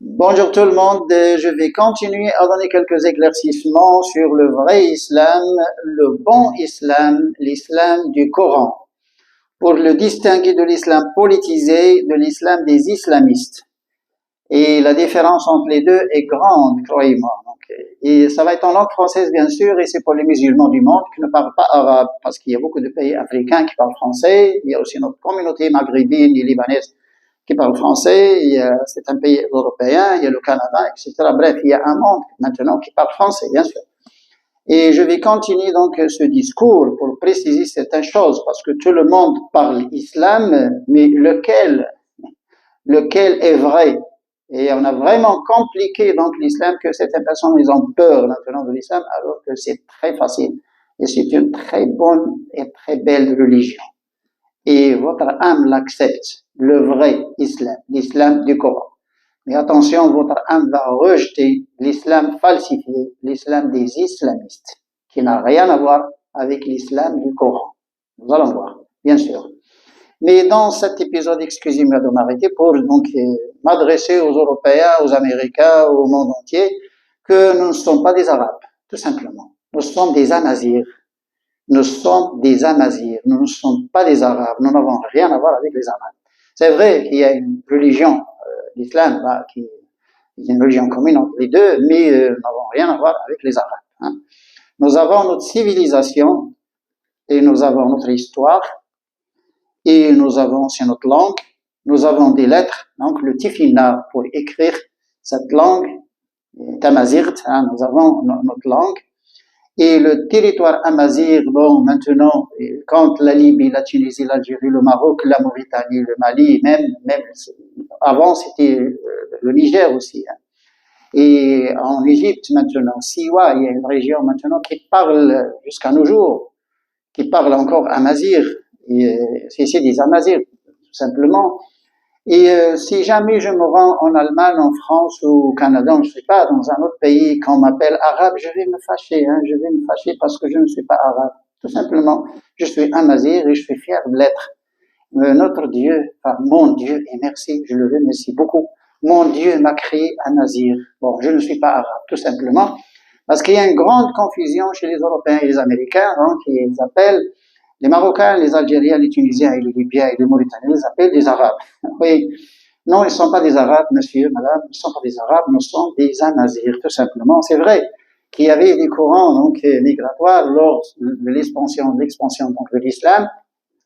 Bonjour tout le monde, je vais continuer à donner quelques éclaircissements sur le vrai islam, le bon islam, l'islam du Coran, pour le distinguer de l'islam politisé, de l'islam des islamistes. Et la différence entre les deux est grande, croyez-moi. Et ça va être en langue française, bien sûr, et c'est pour les musulmans du monde qui ne parlent pas arabe, parce qu'il y a beaucoup de pays africains qui parlent français, il y a aussi notre communauté maghrébine et libanaise qui parle français, c'est un pays européen, il y a le Canada, etc. Bref, il y a un monde maintenant qui parle français, bien sûr. Et je vais continuer donc ce discours pour préciser certaines choses, parce que tout le monde parle islam, mais lequel est vrai? Et on a vraiment compliqué donc l'islam, que certaines personnes ils ont peur maintenant de l'islam, alors que c'est très facile. Et c'est une très bonne et très belle religion. Et votre âme l'accepte, le vrai islam, l'islam du Coran. Mais attention, votre âme va rejeter l'islam falsifié, l'islam des islamistes, qui n'a rien à voir avec l'islam du Coran. Nous allons voir, bien sûr. Mais dans cet épisode, excusez-moi de m'arrêter pour donc m'adresser aux Européens, aux Américains, au monde entier, que nous ne sommes pas des Arabes, tout simplement. Nous sommes des Amazirs. Nous sommes des Amazirs, nous ne sommes pas des Arabes, nous n'avons rien à voir avec les Arabes. C'est vrai qu'il y a une religion, l'islam, qui est une religion commune entre les deux, mais nous n'avons rien à voir avec les Arabes. Hein. Nous avons notre civilisation, et nous avons notre histoire, et nous avons aussi notre langue, nous avons des lettres, donc le tifina pour écrire cette langue, tamazirt, hein, nous avons notre langue. Et le territoire amazigh, bon, maintenant, quand la Libye, la Tunisie, l'Algérie, le Maroc, la Mauritanie, le Mali, même avant, c'était le Niger aussi. Hein. Et en Égypte, maintenant, Siwa, il y a une région maintenant qui parle, jusqu'à nos jours, qui parle encore amazigh. Et c'est des amazirs, tout simplement. Et si jamais je me rends en Allemagne, en France ou au Canada, je ne sais pas, dans un autre pays, qu'on m'appelle arabe, je vais me fâcher, hein, je vais me fâcher parce que je ne suis pas arabe. Tout simplement, je suis amazir et je suis fier de l'être. Notre Dieu, enfin, mon Dieu, et merci, je le remercie beaucoup, mon Dieu m'a créé amazir. Bon, je ne suis pas arabe, tout simplement, parce qu'il y a une grande confusion chez les Européens et les Américains, hein, qui appellent les Marocains, les Algériens, les Tunisiens et les Libyens et les Mauritaniens les appellent des Arabes. Oui, non, ils ne sont pas des Arabes, monsieur, madame, ils ne sont pas des Arabes, nous sommes des Amazirs, tout simplement. C'est vrai qu'il y avait des courants donc migratoires lors de l'expansion donc, de l'islam.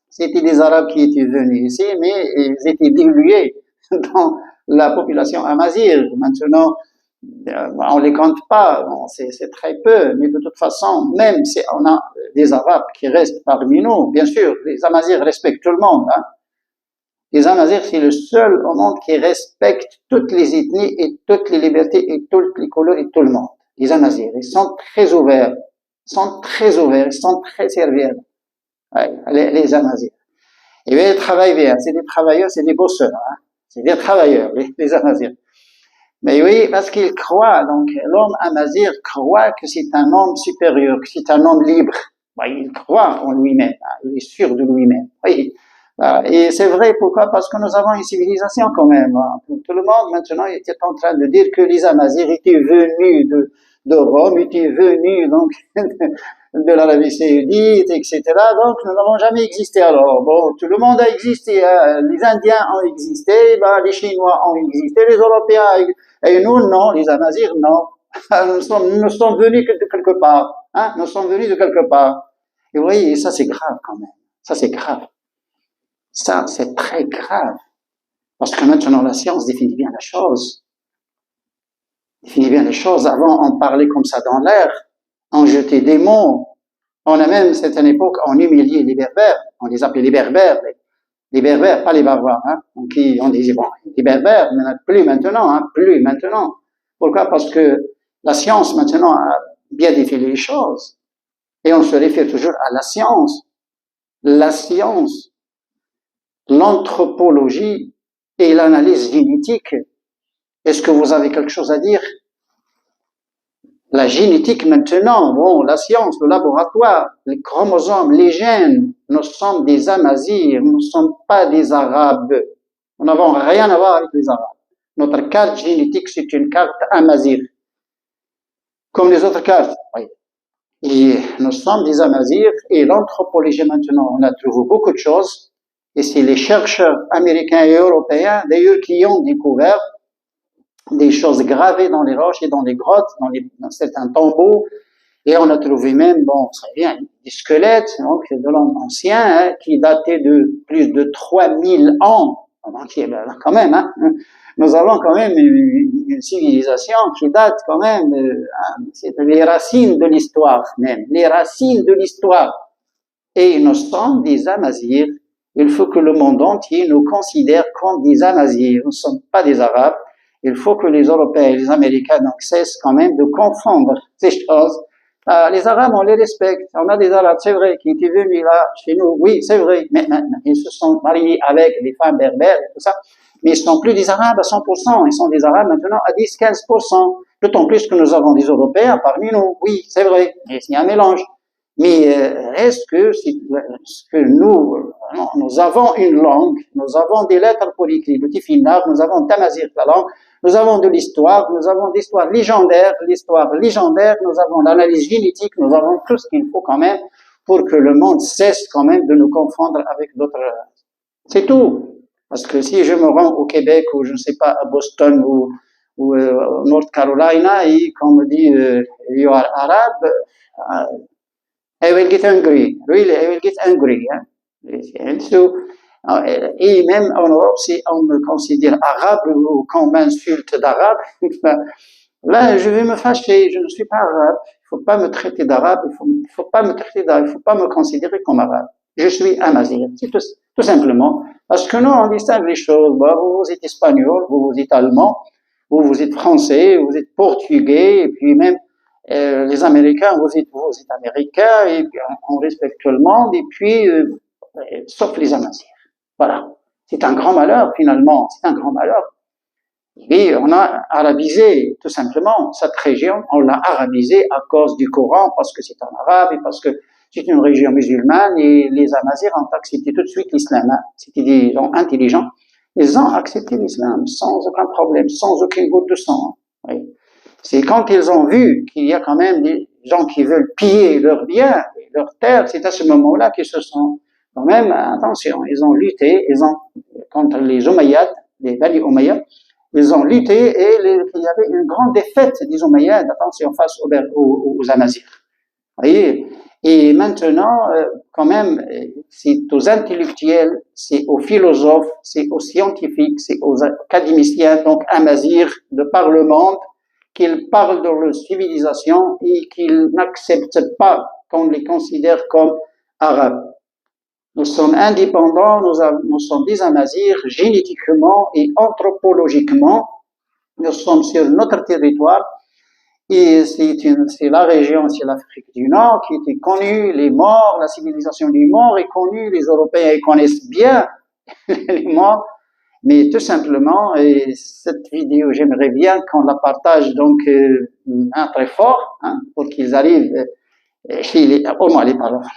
C'était des Arabes qui étaient venus ici, mais ils étaient dilués dans la population amazigh. Maintenant, on les compte pas, bon, c'est très peu, mais de toute façon, même si on a des Arabes qui restent parmi nous, bien sûr, les Amazirs respectent tout le monde. Hein. Les Amazirs, c'est le seul au monde qui respecte toutes les ethnies et toutes les libertés et toutes les couleurs et tout le monde. Les Amazirs, ils sont très ouverts, ils sont très serviables. Ouais, les Amazirs. Et bien, ils travaillent bien, c'est des travailleurs, c'est des bosseurs, hein. C'est des travailleurs, les Amazirs. Mais oui, parce qu'il croit, donc l'homme amazir croit que c'est un homme supérieur, que c'est un homme libre. Il croit en lui-même, il est sûr de lui-même. Oui. Et c'est vrai, pourquoi? Parce que nous avons une civilisation quand même. Tout le monde maintenant était en train de dire que les Amazirs étaient venus de Rome, étaient venus donc de l'Arabie Saoudite, etc. Donc nous n'avons jamais existé. Alors bon, tout le monde a existé. Hein. Les Indiens ont existé, les Chinois ont existé, les Européens. Et nous, non, les Amazirs, non. Nous sommes venus de quelque part. Hein, nous sommes venus de quelque part. Et vous voyez, ça c'est grave quand même. Ça c'est grave. Ça c'est très grave. Parce que maintenant la science définit bien la chose. Définit bien les choses. Avant, on parlait comme ça dans l'air. On jetait des mots. On a même, cette époque, on humiliait les Berbères. On les appelait les Berbères. Les Berbères, pas les Barbares, hein. Donc, on disait, bon, les Berbères, mais plus maintenant, hein, plus maintenant. Pourquoi? Parce que la science, maintenant, a bien défini les choses. Et on se réfère toujours à la science. La science, l'anthropologie et l'analyse génétique. Est-ce que vous avez quelque chose à dire? La génétique maintenant, bon, la science, le laboratoire, les chromosomes, les gènes, nous sommes des Amazirs, nous ne sommes pas des Arabes. Nous n'avons rien à voir avec les Arabes. Notre carte génétique, c'est une carte amazigh, comme les autres cartes. Oui. Et nous sommes des Amazirs, et l'anthropologie maintenant, on a trouvé beaucoup de choses, et c'est les chercheurs américains et européens, d'ailleurs, qui ont découvert des choses gravées dans les roches et dans les grottes, dans certains tombeaux, et on a trouvé même, bon, très bien, des squelettes, donc, de l'homme ancien, hein, qui dataient de plus de 3000 ans. Donc, quand même, hein, nous avons quand même une civilisation qui date quand même, c'est les racines de l'histoire même, les racines de l'histoire. Et nous sommes des Amazirs. Il faut que le monde entier nous considère comme des Amazirs. Nous ne sommes pas des Arabes. Il faut que les Européens et les Américains donc cessent quand même de confondre ces choses. Les Arabes, on les respecte. On a des Arabes, c'est vrai, qui étaient venus là chez nous. Oui, c'est vrai. Mais maintenant, ils se sont mariés avec des femmes berbères et tout ça. Mais ils ne sont plus des Arabes à 100%. Ils sont des Arabes maintenant à 10-15%. D'autant plus que nous avons des Européens parmi nous. Oui, c'est vrai. Et c'est un mélange. Mais est-ce que nous avons une langue, nous avons des lettres pour écrire, le tifinagh, nous avons Tamazigh, la langue, nous avons de l'histoire, nous avons l'histoire légendaire, nous avons l'analyse génétique, nous avons tout ce qu'il faut quand même pour que le monde cesse quand même de nous confondre avec d'autres. C'est tout. Parce que si je me rends au Québec ou je ne sais pas à Boston ou North Carolina et qu'on me dit you are Arab, I will get angry. Really, I will get angry. Hein? And so, et même en Europe, si on me considère arabe ou qu'on m'insulte d'arabe, là, je vais me fâcher. Je ne suis pas arabe. Il ne faut pas me traiter d'arabe. Il faut pas me traiter d'arabe. Il ne faut pas me considérer comme arabe. Je suis amazigh. C'est tout simplement. Parce que nous, on distingue les choses. Bon, vous êtes espagnol, vous êtes allemand, vous êtes français, vous êtes portugais, et puis même, les Américains, vous êtes Américains, et puis on respecte tout le monde, et puis, sauf les Amazirs. Voilà. C'est un grand malheur, finalement. C'est un grand malheur. Et on a arabisé, tout simplement, cette région, on l'a arabisée à cause du Coran, parce que c'est en arabe, et parce que c'est une région musulmane, et les Amazirs ont accepté tout de suite l'islam. Hein. C'était des gens intelligents. Ils ont accepté l'islam, sans aucun problème, sans aucune goutte de sang. Hein. Oui. C'est quand ils ont vu qu'il y a quand même des gens qui veulent piller leurs biens, leurs terres, c'est à ce moment-là qu'ils se sont quand même, attention, ils ont lutté, contre les Omeyyades, les Bani Omeyyades, ils ont lutté et il y avait une grande défaite des Omeyyades, attention, face aux Amazirs. Vous voyez? Et maintenant, quand même, c'est aux intellectuels, c'est aux philosophes, c'est aux scientifiques, c'est aux académiciens, donc Amazirs de par le monde, qu'ils parlent de leur civilisation et qu'ils n'acceptent pas qu'on les considère comme arabes. Nous sommes indépendants, nous sommes des Amazirs génétiquement et anthropologiquement. Nous sommes sur notre territoire et c'est la région, c'est l'Afrique du Nord qui était connue, les morts, la civilisation des morts est connue, les Européens connaissent bien les morts. Mais tout simplement, et cette vidéo, j'aimerais bien qu'on la partage donc très fort, hein, pour qu'ils arrivent au moins les parleurs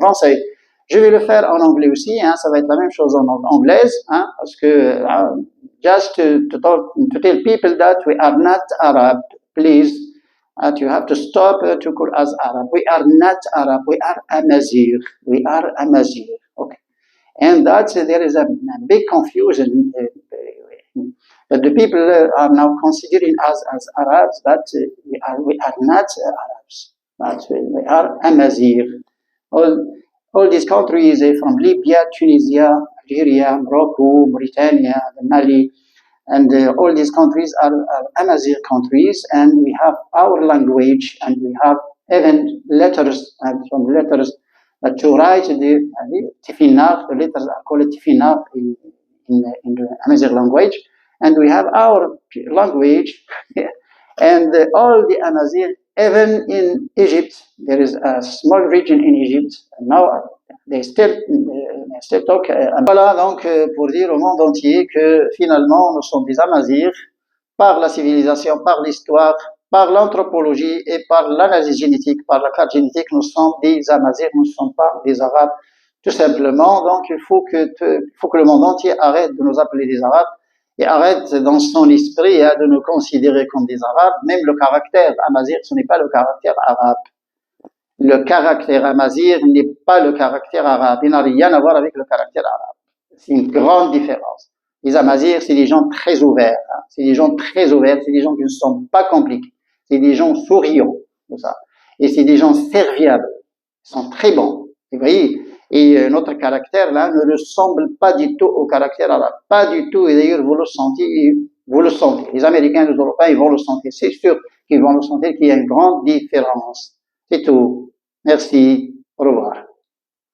français. Je vais le faire en anglais aussi, hein, ça va être la même chose en anglaise, hein, parce que just to tell people that we are not Arab, please, you have to stop to call us Arab. We are not Arab, we are Amazigh. We are Amazigh. Okay. And that there is a big confusion that the people are now considering us as Arabs, that we are not Arabs, but we are Amazigh. All these countries from Libya, Tunisia, Algeria, Morocco, Mauritania, Mali, and all these countries are Amazigh countries, and we have our language, and we have even letters, and some letters to write the tifinagh, the letters are called tifinagh in the Amazigh language, and we have our language, and all the Amazigh, even in Egypt, there is a small region in Egypt, and now they still talk. Voilà donc pour dire au monde entier que finalement nous sommes des Amazirs par la civilisation, par l'histoire, par l'anthropologie et par l'analyse génétique, par la carte génétique, nous sommes des Amazirs, nous ne sommes pas des Arabes, tout simplement. Donc il faut que le monde entier arrête de nous appeler des Arabes et arrête dans son esprit de nous considérer comme des Arabes. Même le caractère amazigh, ce n'est pas le caractère arabe. Le caractère amazigh n'est pas le caractère arabe. Il n'a rien à voir avec le caractère arabe. C'est une grande différence. Les Amazirs, c'est des gens très ouverts. Hein. C'est des gens très ouverts. C'est des gens qui ne sont pas compliqués. C'est des gens souriants. Tout ça. Et c'est des gens serviables. Ils sont très bons. Vous voyez. Et notre caractère, là, ne ressemble pas du tout au caractère arabe. Pas du tout. Et d'ailleurs, vous le sentez. Vous le sentez. Les Américains, les Européens, ils vont le sentir. C'est sûr qu'ils vont le sentir qu'il y a une grande différence. C'est tout. Merci. Au revoir.